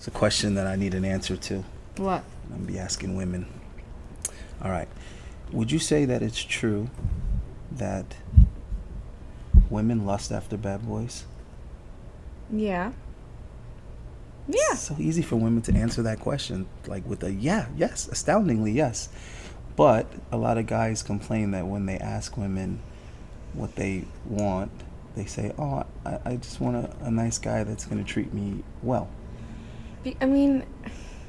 It's a question that I need an answer to. What? I'm going to be asking women. All right. Would you say that it's true that women lust after bad boys? Yeah. Yeah. It's so easy for women to answer that question, like with a yes, astoundingly yes. But a lot of guys complain that when they ask women what they want, they say, "Oh, I just want a nice guy that's going to treat me well." I mean,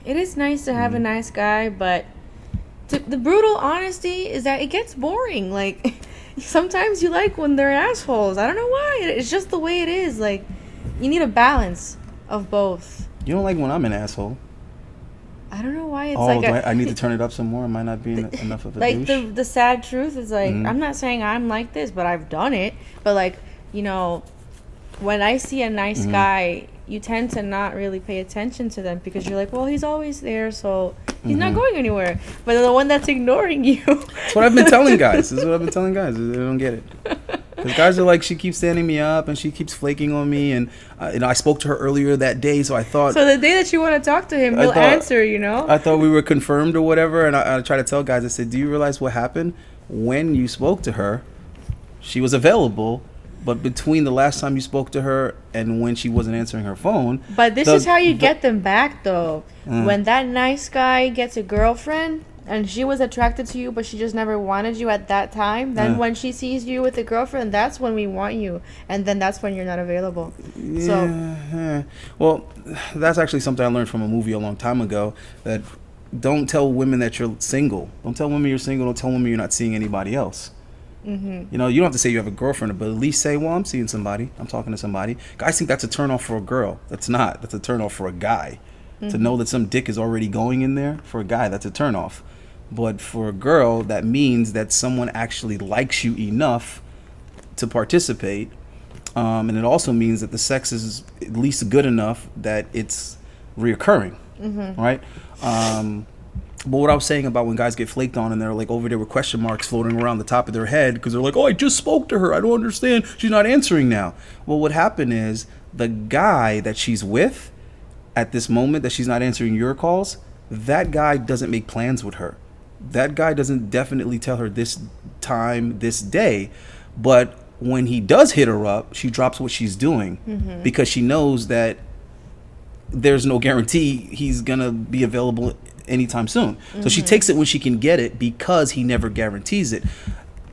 it is nice to have a nice guy, but the brutal honesty is that it gets boring. Like, sometimes you like when they're assholes. I don't know why. It's just the way it is. Like, you need a balance of both. You don't like when I'm an asshole. I don't know why it's I need to turn it up some more? Am I not being enough of a like douche? the sad truth is like, I'm not saying I'm like this, but I've done it. But like, you know, when I see a nice guy, you tend to not really pay attention to them because you're like, well, he's always there, so he's not going anywhere. But the one that's ignoring you. That's what I've been telling guys. They don't get it. Because guys are like, she keeps standing me up and she keeps flaking on me. And I spoke to her earlier that day, so I thought... So the day that you want to talk to him, he'll answer, you know? I thought we were confirmed or whatever. And I try to tell guys, I said, do you realize what happened? When you spoke to her, she was available. But between the last time you spoke to her and when she wasn't answering her phone... But this is how you get them back, though. When that nice guy gets a girlfriend... and she was attracted to you, but she just never wanted you at that time, then when she sees you with a girlfriend, that's when we want you. And then that's when you're not available. Well, that's actually something I learned from a movie a long time ago, that don't tell women that you're single. Don't tell women you're single. Don't tell women you're not seeing anybody else. You know, you don't have to say you have a girlfriend, but at least say, well, I'm seeing somebody. I'm talking to somebody. Guys think that's a turn off for a girl. That's not. That's a turn off for a guy. To know that some dick is already going in there, for a guy, that's a turn off. But for a girl, that means that someone actually likes you enough to participate. And it also means that the sex is at least good enough that it's reoccurring, right? But what I was saying about when guys get flaked on and they're like over there with question marks floating around the top of their head because they're like, oh, I just spoke to her. I don't understand. She's not answering now. Well, what happened is the guy that she's with at this moment that she's not answering your calls, that guy doesn't make plans with her. That guy doesn't definitely tell her this time, this day. But when he does hit her up, she drops what she's doing because she knows that there's no guarantee he's going to be available anytime soon. So she takes it when she can get it because he never guarantees it.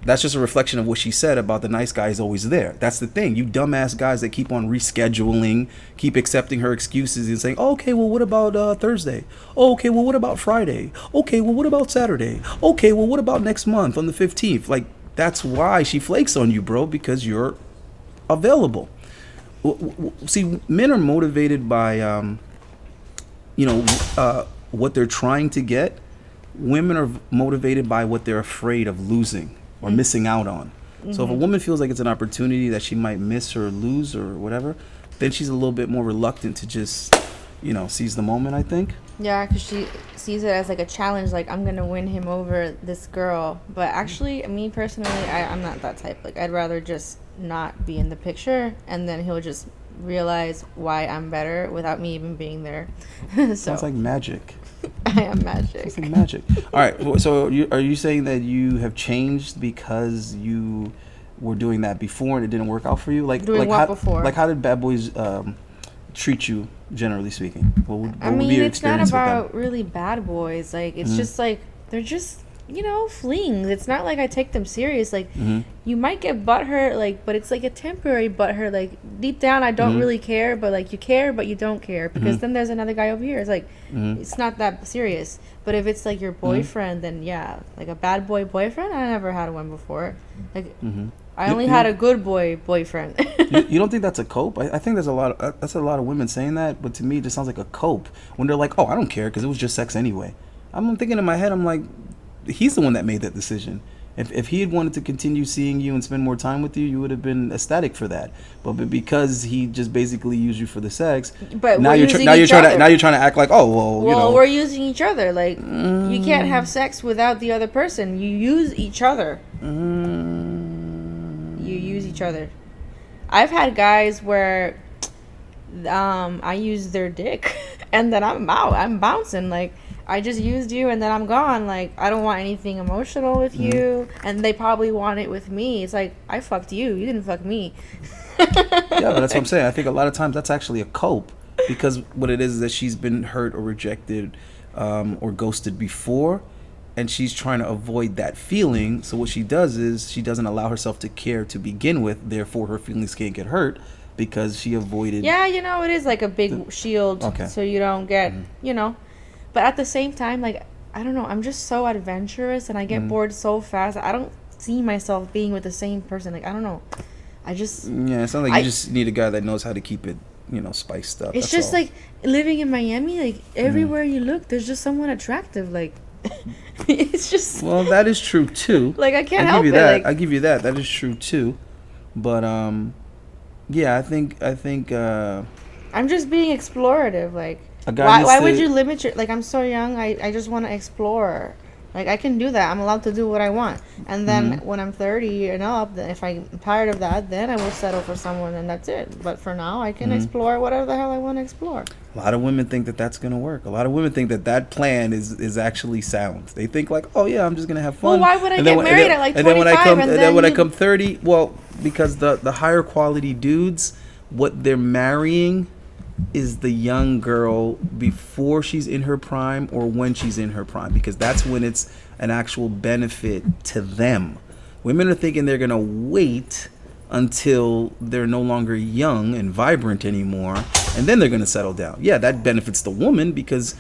That's just a reflection of what she said about the nice guy is always there. That's the thing. You dumbass guys that keep on rescheduling, keep accepting her excuses and saying, oh, okay, well, what about Thursday? Oh, okay, well, what about Friday? Okay, well, what about Saturday? Okay, well, what about next month on the 15th? Like, that's why she flakes on you, bro, because you're available. See, men are motivated by, what they're trying to get. Women are motivated by what they're afraid of losing or missing out on. So if a woman feels like it's an opportunity that she might miss or lose or whatever, then she's a little bit more reluctant to just, seize the moment, I think. Yeah, because she sees it as like a challenge, like I'm going to win him over this girl. But actually, me personally, I'm not that type. Like, I'd rather just not be in the picture and then he'll just realize why I'm better without me even being there. Sounds like magic. I am magic. It's like magic. All right. So are you saying that you have changed because you were doing that before and it didn't work out for you? Before? Like how did bad boys treat you, generally speaking? What it's not about really bad boys. Like, it's just like, they're just, flings. It's not like I take them serious. Like, you might get butthurt, like, but it's like a temporary butthurt. Like, deep down, I don't really care, but like, you care, but you don't care because then there's another guy over here. It's like, it's not that serious. But if it's like your boyfriend, then yeah, like a bad boy boyfriend. I never had one before. Like, I only had a good boyfriend. You don't think that's a cope? I think that's a lot of women saying that, but to me, it just sounds like a cope when they're like, oh, I don't care because it was just sex anyway. I'm thinking in my head, I'm like, he's the one that made that decision. If he had wanted to continue seeing you and spend more time with you, you would have been ecstatic for that. But because he just basically used you for the sex, but now you're trying to act like, oh well, we're using each other. Like, you can't have sex without the other person. You use each other. You use each other. I've had guys where I use their dick, and then I'm out. I'm bouncing. Like, I just used you, and then I'm gone. Like, I don't want anything emotional with you, and they probably want it with me. It's like, I fucked you. You didn't fuck me. Yeah, but that's what I'm saying. I think a lot of times that's actually a cope, because what it is that she's been hurt or rejected or ghosted before, and she's trying to avoid that feeling. So what she does is she doesn't allow herself to care to begin with. Therefore, her feelings can't get hurt because she avoided. Yeah, it is like a big shield, so you don't get, But at the same time, like, I don't know, I'm just so adventurous, and I get bored so fast. I don't see myself being with the same person. Like, I don't know. It sounds like you just need a guy that knows how to keep it, spiced up. It's just like living in Miami. Like, everywhere you look, there's just someone attractive. Like, it's just. Well, that is true too. Like, I can't help it. Like, I give you that. That is true too, but yeah, I think. I'm just being explorative. Like, why would you limit your? Like, I'm so young. I just want to explore. Like, I can do that. I'm allowed to do what I want. And then when I'm 30 and up, then if I'm tired of that, then I will settle for someone, and that's it. But for now, I can explore whatever the hell I want to explore. A lot of women think that that's going to work. A lot of women think that plan is actually sound. They think like, oh yeah, I'm just going to have fun. Well, why would I get married at like 25? And then when I come 30, well, because the higher quality dudes, what they're marrying is the young girl before she's in her prime or when she's in her prime, because that's when it's an actual benefit to them. Women are thinking they're going to wait until they're no longer young and vibrant anymore, and then they're going to settle down. Yeah, that benefits the woman because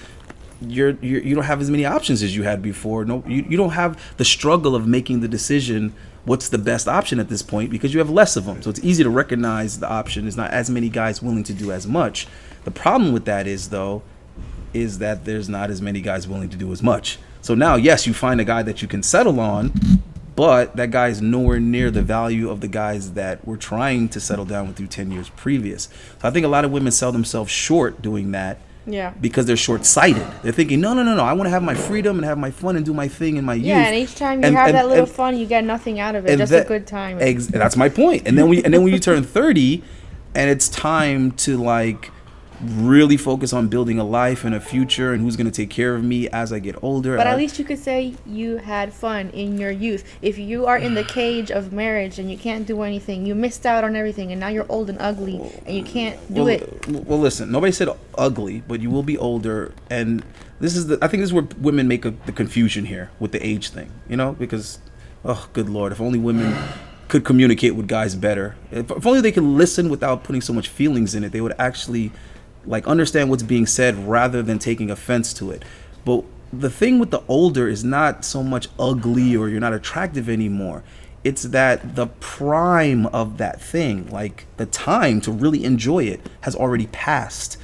you don't have as many options as you had before. No, you don't have the struggle of making the decision what's the best option at this point, because you have less of them. So it's easy to recognize the option. There's not as many guys willing to do as much. The problem with that is that there's not as many guys willing to do as much. So now, yes, you find a guy that you can settle on, but that guy is nowhere near the value of the guys that were trying to settle down with you 10 years previous. So I think a lot of women sell themselves short doing that. Yeah. Because they're short-sighted. They're thinking, no. I want to have my freedom and have my fun and do my thing in my youth. Yeah, and each time you have that little fun, you get nothing out of it. Just a good time. That's my point. And then when you turn 30, and it's time to like really focus on building a life and a future and who's going to take care of me as I get older. But at least you could say you had fun in your youth. If you are in the cage of marriage and you can't do anything, you missed out on everything, and now you're old and ugly and you can't do it. Well, listen, nobody said ugly, but you will be older, and I think this is where women make the confusion here with the age thing, because, oh, good Lord, if only women could communicate with guys better. If only they could listen without putting so much feelings in it, they would actually like understand what's being said rather than taking offense to it. But the thing with the older is not so much ugly or you're not attractive anymore. It's that the prime of that thing, like the time to really enjoy it, has already passed.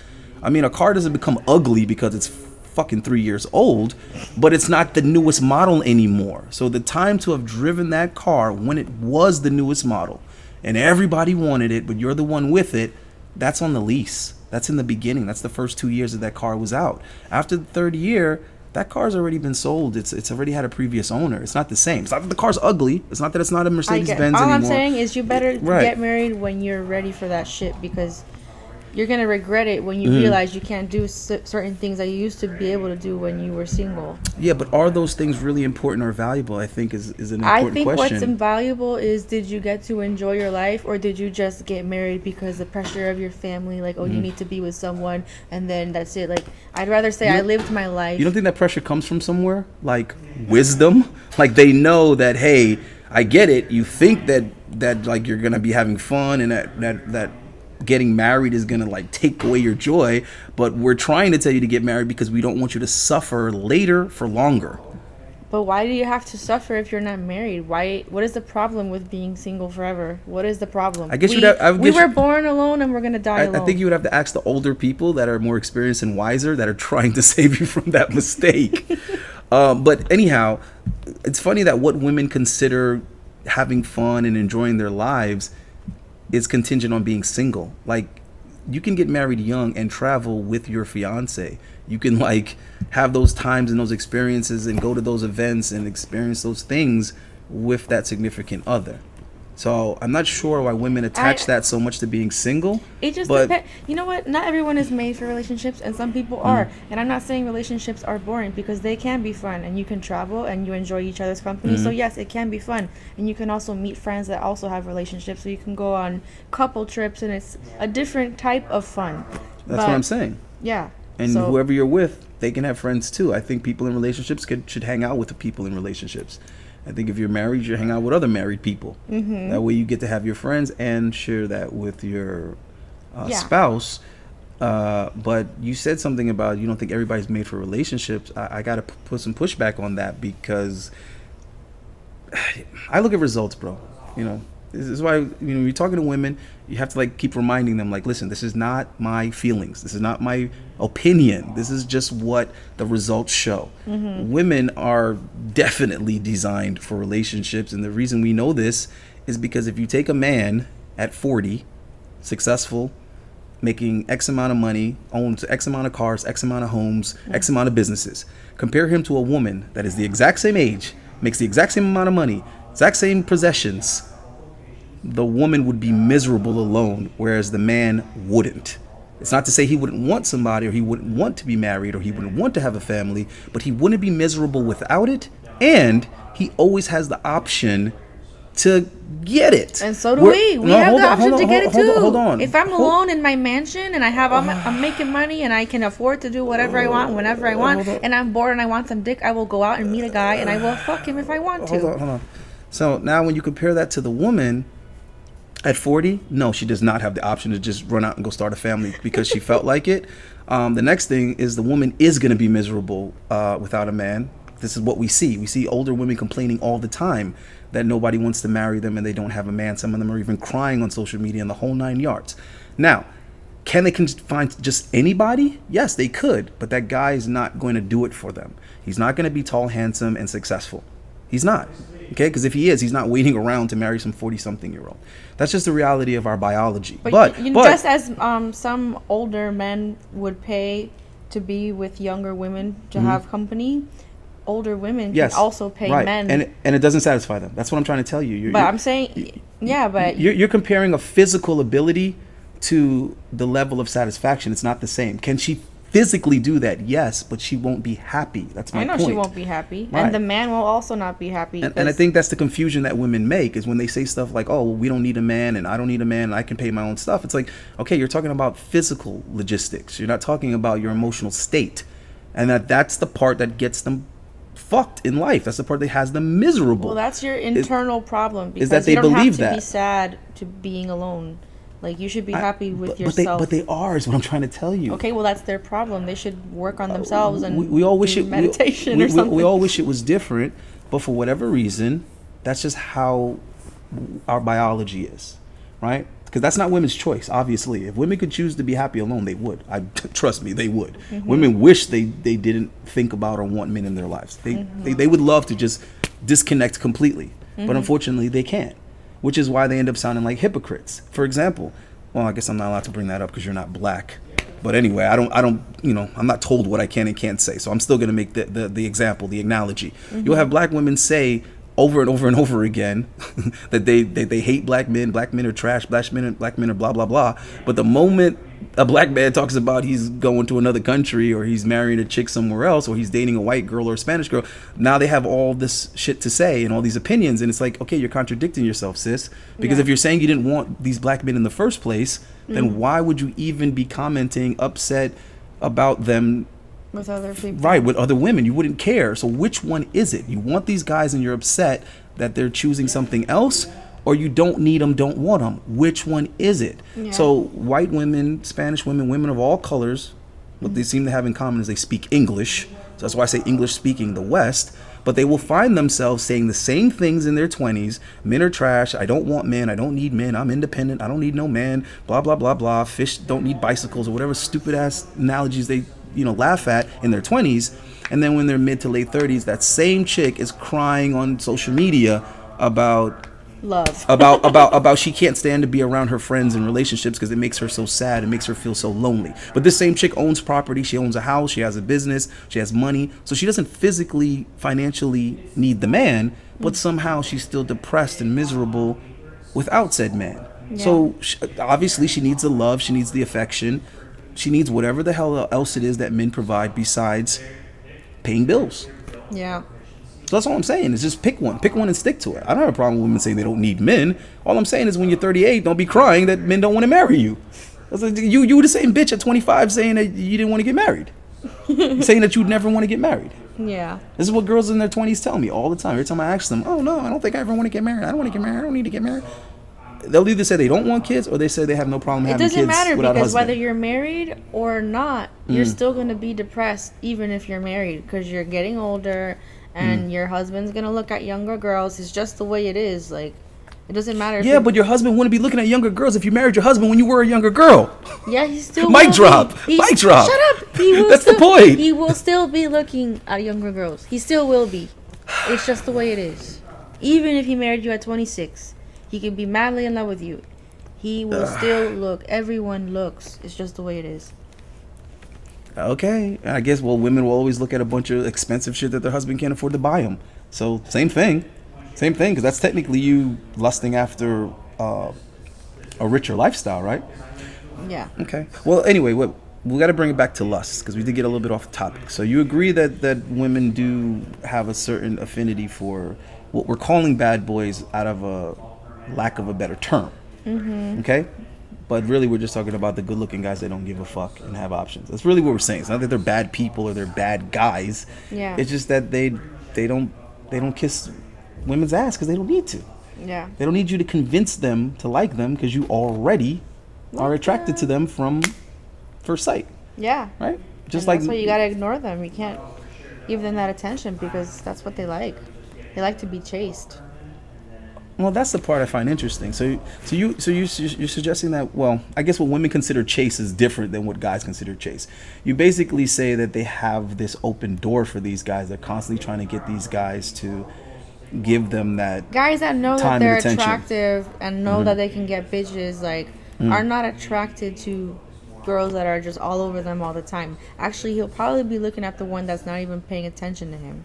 I mean, a car doesn't become ugly because it's fucking 3 years old, but it's not the newest model anymore. So the time to have driven that car when it was the newest model and everybody wanted it, but you're the one with it, that's on the lease. That's in the beginning. That's the first 2 years that car was out. After the third year, that car's already been sold. It's already had a previous owner. It's not the same. It's not that the car's ugly. It's not that it's not a Mercedes-Benz anymore. All I'm saying is you better get married when you're ready for that shit, because you're going to regret it when you realize you can't do certain things that you used to be able to do when you were single. Yeah, but are those things really important or valuable? I think is an important question. I think what's invaluable is, did you get to enjoy your life, or did you just get married because the pressure of your family, like, you need to be with someone, and then that's it. Like, I'd rather say I lived my life. You don't think that pressure comes from somewhere? Like wisdom? Like they know that, hey, I get it. You think that like you're going to be having fun and that getting married is gonna like take away your joy, but we're trying to tell you to get married because we don't want you to suffer later for longer. But why do you have to suffer if you're not married? What is the problem with being single forever? What is the problem? I guess we were born alone and we're gonna die alone. I think you would have to ask the older people that are more experienced and wiser, that are trying to save you from that mistake. But anyhow, it's funny that what women consider having fun and enjoying their lives is contingent on being single. Like, you can get married young and travel with your fiance. You can like have those times and those experiences and go to those events and experience those things with that significant other. So I'm not sure why women attach that so much to being single. It just depends. You know what? Not everyone is made for relationships, and some people are. And I'm not saying relationships are boring, because they can be fun, and you can travel and you enjoy each other's company. So yes, it can be fun, and you can also meet friends that also have relationships. So you can go on couple trips, and it's a different type of fun. That's what I'm saying. Yeah. And whoever you're with, they can have friends too. I think people in relationships should hang out with the people in relationships. I think if you're married, you hang out with other married people. That way you get to have your friends and share that with your spouse. But you said something about you don't think everybody's made for relationships. I got to put some pushback on that, because I look at results, bro. This is why when you're talking to women, you have to like keep reminding them, like, listen, this is not my feelings, this is not my opinion, this is just what the results show. Women are definitely designed for relationships, and the reason we know this is because if you take a man at 40, successful, making X amount of money, owns X amount of cars, X amount of homes, X amount of businesses, compare him to a woman that is the exact same age, makes the exact same amount of money, exact same possessions, the woman would be miserable alone, whereas the man wouldn't. It's not to say he wouldn't want somebody, or he wouldn't want to be married, or he wouldn't want to have a family, but he wouldn't be miserable without it, and he always has the option to get it. And so do we. We have the option to get it too. Hold on. If I'm alone in my mansion and I'm making money and I can afford to do whatever I want whenever I want, and I'm bored and I want some dick, I will go out and meet a guy and I will fuck him if I want to. Hold on. So now when you compare that to the woman at 40, no, she does not have the option to just run out and go start a family because she felt like it. The next thing is the woman is going to be miserable without a man. This is what we see. We see older women complaining all the time that nobody wants to marry them and they don't have a man. Some of them are even crying on social media and the whole 9 yards. Now, can they find just anybody? Yes, they could, but that guy is not going to do it for them. He's not going to be tall, handsome, and successful. He's not. Okay, because if he is, he's not waiting around to marry some 40-something-year-old. That's just the reality of our biology. But just as some older men would pay to be with younger women to have company, older women can also pay men. And it doesn't satisfy them. That's what I'm trying to tell you. I'm saying, but you're comparing a physical ability to the level of satisfaction. It's not the same. Can she physically do that? Yes, but she won't be happy. That's my point. I know she won't be happy. Right. And the man will also not be happy. And I think that's the confusion that women make, is when they say stuff like, oh, well, we don't need a man and I don't need a man and I can pay my own stuff. It's like, okay, you're talking about physical logistics. You're not talking about your emotional state. And that's the part that gets them fucked in life. That's the part that has them miserable. Well, that's your internal problem, because is that they you don't believe have to be sad to being alone. Like, you should be happy with yourself. But they are, is what I'm trying to tell you. Okay, well, that's their problem. They should work on themselves and we all wish do meditation or something. We all wish it was different, but for whatever reason, that's just how our biology is, right? Because that's not women's choice, obviously. If women could choose to be happy alone, they would. Trust me, they would. Women wish they didn't think about or want men in their lives. They would love to just disconnect completely, but unfortunately, they can't. Which is why they end up sounding like hypocrites. For example, well, I guess I'm not allowed to bring that up because you're not black. But anyway, I don't, I'm not told what I can and can't say. So I'm still going to make the example, the analogy. You'll have black women say over and over and over again that they hate black men are trash, black men are blah, blah, blah. But the moment a black man talks about he's going to another country, or he's marrying a chick somewhere else, or he's dating a white girl or a Spanish girl, now they have all this shit to say and all these opinions. And it's like, okay, you're contradicting yourself, sis. Because if you're saying you didn't want these black men in the first place, then why would you even be commenting upset about them with other people? Right, with other women. You wouldn't care. So which one is it? You want these guys and you're upset that they're choosing something else, or you don't need them, don't want them? Which one is it? Yeah. So white women, Spanish women, women of all colors, what they seem to have in common is they speak English. So that's why I say English speaking the West. But they will find themselves saying the same things in their 20s. Men are trash. I don't want men. I don't need men. I'm independent. I don't need no man. Blah, blah, blah, blah. Fish don't need bicycles, or whatever stupid ass analogies they laugh at in their 20s. And then when they're mid to late 30s, that same chick is crying on social media about love, about she can't stand to be around her friends and relationships because it makes her so sad. It makes her feel so lonely. But this same chick owns property. She owns a house. She has a business. She has money. So she doesn't physically, financially need the man, but somehow she's still depressed and miserable without said man. Yeah. So obviously she needs the love, she needs the affection, she needs whatever the hell else it is that men provide besides paying bills. Yeah. So that's all I'm saying is just pick one and stick to it. I don't have a problem with women saying they don't need men. All I'm saying is when you're 38, don't be crying that men don't want to marry you. You were the same bitch at 25 saying that you didn't want to get married. Saying that you'd never want to get married. Yeah. This is what girls in their 20s tell me all the time. Every time I ask them, oh no, I don't think I ever want to get married. I don't want to get married. I don't need to get married. They'll either say they don't want kids or they say they have no problem having kids without a husband. It doesn't matter because whether you're married or not, you're still going to be depressed even if you're married because you're getting older and your husband's going to look at younger girls. It's just the way it is. Like, it doesn't matter. Yeah, but your husband wouldn't be looking at younger girls if you married your husband when you were a younger girl. Yeah, he still Mic drop. Mic drop. Shut up. That's the point. He will still be looking at younger girls. He still will be. It's just the way it is. Even if he married you at 26, he can be madly in love with you. He will still look. Everyone looks. It's just the way it is. Okay. I guess, well, women will always look at a bunch of expensive shit that their husband can't afford to buy them. So, same thing. Same thing, because that's technically you lusting after a richer lifestyle, right? Yeah. Okay. Well, anyway, we got to bring it back to lust, because we did get a little bit off the topic. So you agree that women do have a certain affinity for what we're calling bad boys out of a lack of a better term. Mm-hmm. Okay? But really, we're just talking about the good-looking guys that don't give a fuck and have options. That's really what we're saying. It's not that they're bad people or they're bad guys. Yeah. It's just that they don't kiss women's ass because they don't need to. Yeah. They don't need you to convince them to like them because you already are attracted to them from first sight. Yeah. Right? Just like that's why you gotta ignore them. You can't give them that attention because that's what they like. They like to be chased. Well, that's the part I find interesting. So you're suggesting that, well, I guess what women consider chase is different than what guys consider chase. You basically say that they have this open door for these guys. They're constantly trying to get these guys to give them that guys that know that they're attractive and know that they can get bitches are not attracted to girls that are just all over them all the time. Actually, he'll probably be looking at the one that's not even paying attention to him.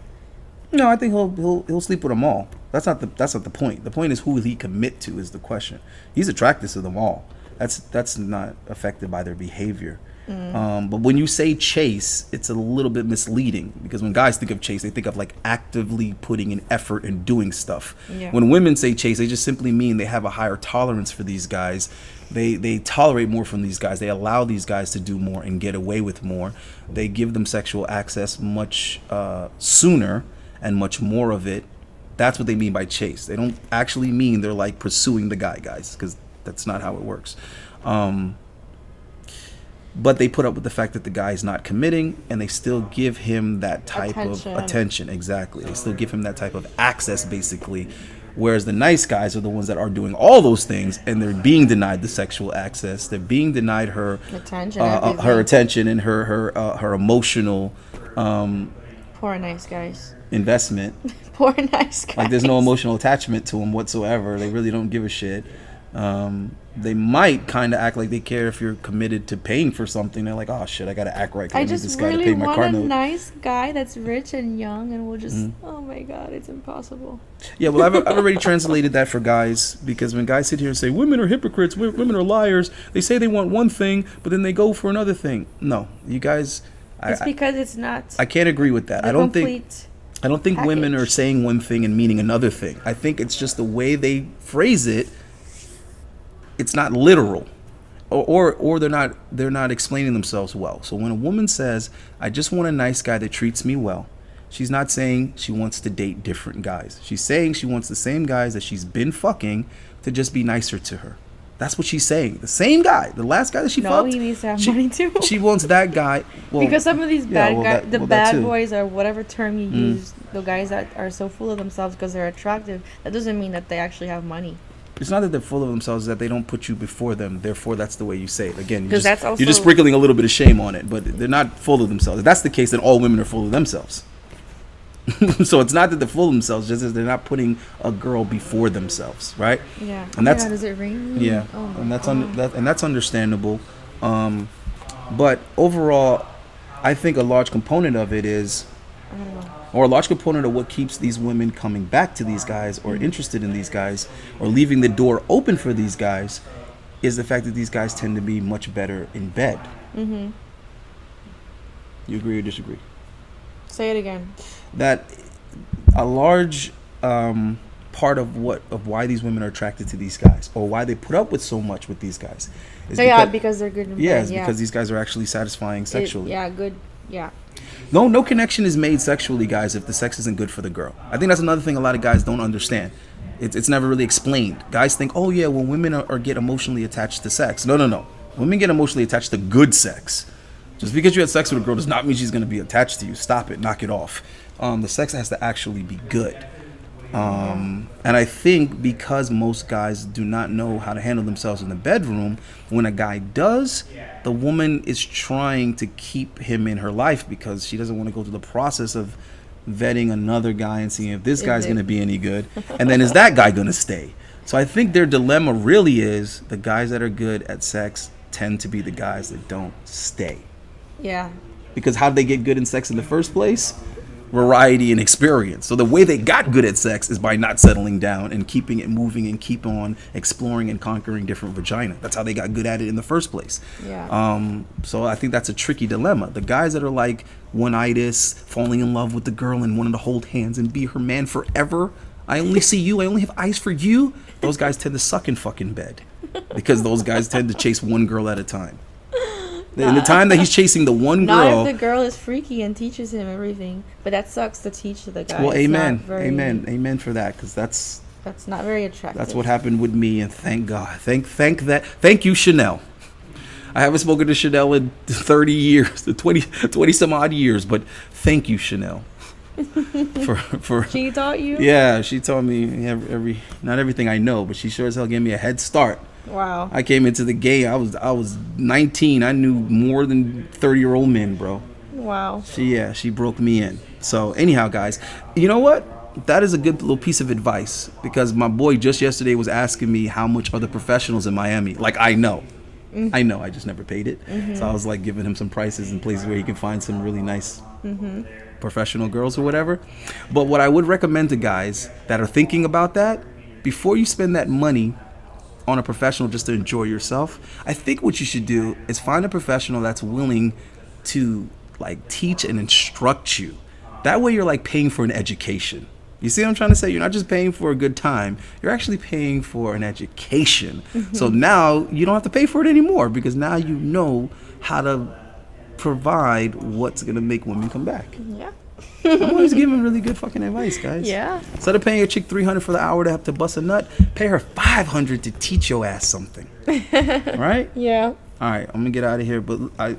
No, I think he'll sleep with them all. That's not the point. The point is who will he commit to is the question. He's attracted to them all. That's not affected by their behavior. But when you say chase, it's a little bit misleading because when guys think of chase, they think of like actively putting in effort and doing stuff. Yeah. When women say chase, they just simply mean they have a higher tolerance for these guys. They tolerate more from these guys. They allow these guys to do more and get away with more. They give them sexual access much sooner and much more of it. That's what they mean by chase. They don't actually mean they're like pursuing the guys, because that's not how it works. But they put up with the fact that the guy is not committing, and they still give him that type of attention. Exactly. They still give him that type of access, basically. Whereas the nice guys are the ones that are doing all those things, and they're being denied the sexual access. They're being denied her attention and her emotional. Poor nice guys. Investment. Poor nice guys. Like there's no emotional attachment to them whatsoever. They really don't give a shit. They might kind of act like they care if you're committed to paying for something. They're like, oh shit, I gotta act right. I just really want a nice guy that's rich and young, and will just. Oh my god, it's impossible. Yeah, well, I've already translated that for guys, because when guys sit here and say women are hypocrites, women are liars, they say they want one thing, but then they go for another thing. No, you guys. It's because it's not. I can't agree with that. I don't think women are saying one thing and meaning another thing. I think it's just the way they phrase it. It's not literal, or they're not explaining themselves well. So when a woman says, "I just want a nice guy that treats me well," she's not saying she wants to date different guys. She's saying she wants the same guys that she's been fucking to just be nicer to her. That's what she's saying. The same guy, the last guy that she fucked. No, he needs to have money too. She wants that guy. Well, because some of these bad boys, or whatever term you use, the guys that are so full of themselves because they're attractive, that doesn't mean that they actually have money. It's not that they're full of themselves, that they don't put you before them. Therefore, that's the way you say it. Again, you're just sprinkling a little bit of shame on it, but they're not full of themselves. If that's the case, then all women are full of themselves. So it's not that they're full of themselves, just as they're not putting a girl before themselves, right? Yeah. And that's does it ring? Yeah. Oh, and that's understandable. But overall, I think a large component of it is I don't know. Or a large component of what keeps these women coming back to these guys or interested in these guys or leaving the door open for these guys is the fact that these guys tend to be much better in bed. Mm-hmm. You agree or disagree? Say it again. That a large part of why these women are attracted to these guys or why they put up with so much with these guys is because they're good in bed. It's because these guys are actually satisfying sexually. Good. Yeah. No connection is made sexually, guys, if the sex isn't good for the girl. I think that's another thing a lot of guys don't understand. It's never really explained. Guys think, oh yeah, well, women get emotionally attached to sex. No. Women get emotionally attached to good sex. Just because you had sex with a girl does not mean she's going to be attached to you. Stop it. Knock it off. The sex has to actually be good. And I think because most guys do not know how to handle themselves in the bedroom, when a guy does, the woman is trying to keep him in her life because she doesn't want to go through the process of vetting another guy and seeing if this guy's going to be any good. And then is that guy going to stay? So I think their dilemma really is the guys that are good at sex tend to be the guys that don't stay. Yeah. Because how did they get good in sex in the first place? Variety and experience. So the way they got good at sex is by not settling down and keeping it moving and keep on exploring and conquering different vagina. That's how they got good at it in the first place. Yeah. So I think that's a tricky dilemma. The guys that are like one-itis, falling in love with the girl and wanting to hold hands and be her man forever. I only see you. I only have eyes for you. Those guys tend to suck in fucking bed because those guys tend to chase one girl at a time. In the time that he's chasing the one girl. Not if the girl is freaky and teaches him everything. But that sucks to teach the guy. Well, amen for that, because that's not very attractive. That's what happened with me, and thank God. Thank you, Chanel. I haven't spoken to Chanel in 30 years, 20 some odd years, but thank you, Chanel. for She taught you? Yeah, she taught me not everything I know, but she sure as hell gave me a head start. Wow. I came into the game. I was 19. I knew more than 30-year-old men, bro. Wow. She broke me in. So anyhow, guys, you know what? That is a good little piece of advice because my boy just yesterday was asking me how much are the professionals in Miami. Like, I know. I know. I just never paid it. So I was like giving him some prices in places where he can find some really nice professional girls or whatever. But what I would recommend to guys that are thinking about that, before you spend that money on a professional just to enjoy yourself, I think what you should do is find a professional that's willing to like teach and instruct you. That way you're like paying for an education. You see what I'm trying to say? You're not just paying for a good time, you're actually paying for an education. So now you don't have to pay for it anymore because now you know how to provide what's gonna make women come back. Yeah. I'm always giving really good fucking advice, guys. Yeah. Instead of paying a chick $300 for the hour to have to bust a nut, pay her $500 to teach your ass something. Right? Yeah. All right, I'm gonna get out of here, but I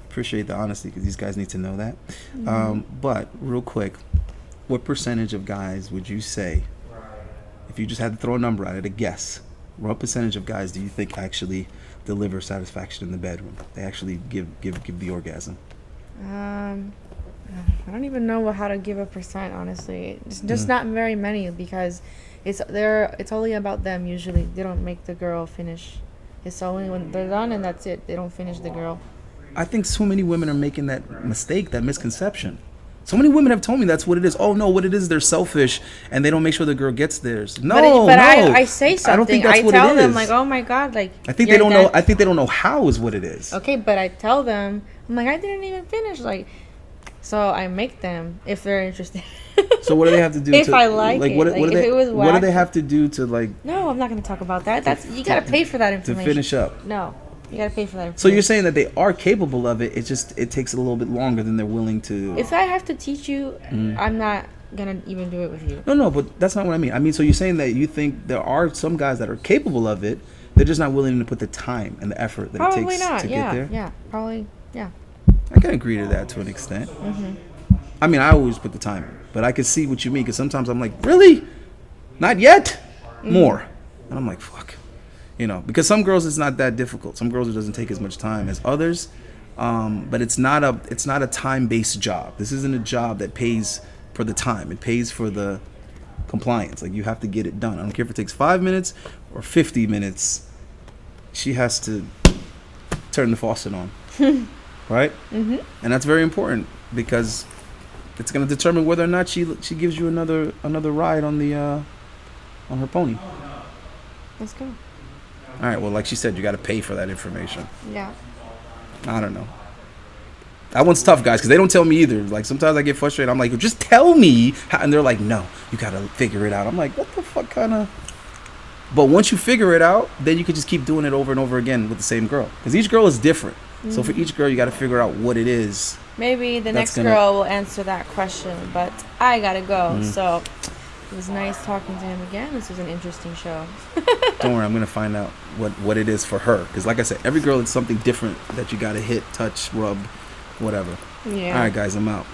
appreciate the honesty because these guys need to know that. But real quick, what percentage of guys would you say, if you just had to throw a number at it, a guess, what percentage of guys do you think actually deliver satisfaction in the bedroom? They actually give the orgasm? I don't even know how to give a percent, honestly. It's just not very many because it's only about them usually. They don't make the girl finish. It's only when they're done and that's it. They don't finish the girl. I think so many women are making that mistake, that misconception. So many women have told me that's what it is. Oh no, what it is, they're selfish and they don't make sure the girl gets theirs. I say something. I don't think that's what it is. I tell them like, oh my God, like I think they don't know. I think they don't know how is what it is. Okay, but I tell them, I'm like, I didn't even finish, like. So I make them if they're interested. So what do they have to do? If I like it, what do they have to do to like? No, I'm not going to talk about that. That's you got to pay for that information. To finish up. No, you got to pay for that information. So you're saying that they are capable of it. It's just it takes a little bit longer than they're willing to. If I have to teach you, I'm not gonna even do it with you. No, but that's not what I mean. I mean, so you're saying that you think there are some guys that are capable of it. They're just not willing to put the time and the effort that it takes to get there. Yeah, probably. Yeah. I can agree to that to an extent. I mean, I always put the time in, but I can see what you mean because sometimes I'm like, really? Not yet? More. And I'm like, fuck. You know, because some girls it's not that difficult. Some girls it doesn't take as much time as others. But it's not a time-based job. This isn't a job that pays for the time. It pays for the compliance. Like you have to get it done. I don't care if it takes 5 minutes or 50 minutes. She has to turn the faucet on. Right? And that's very important because it's gonna determine whether or not she gives you another ride on the on her pony. Let's go. All right. Well, like she said, you got to pay for that information. Yeah. I don't know. That one's tough, guys, because they don't tell me either. Like, sometimes I get frustrated. I'm like, just tell me. And they're like, no, you got to figure it out. I'm like, what the fuck kind of... But once you figure it out, then you can just keep doing it over and over again with the same girl. Because each girl is different. Mm-hmm. So for each girl, you got to figure out what it is. Maybe the next girl will answer that question, but I got to go. Mm-hmm. So it was nice talking to him again. This was an interesting show. Don't worry, I'm going to find out what it is for her. Because like I said, every girl is something different that you got to hit, touch, rub, whatever. Yeah. All right, guys, I'm out.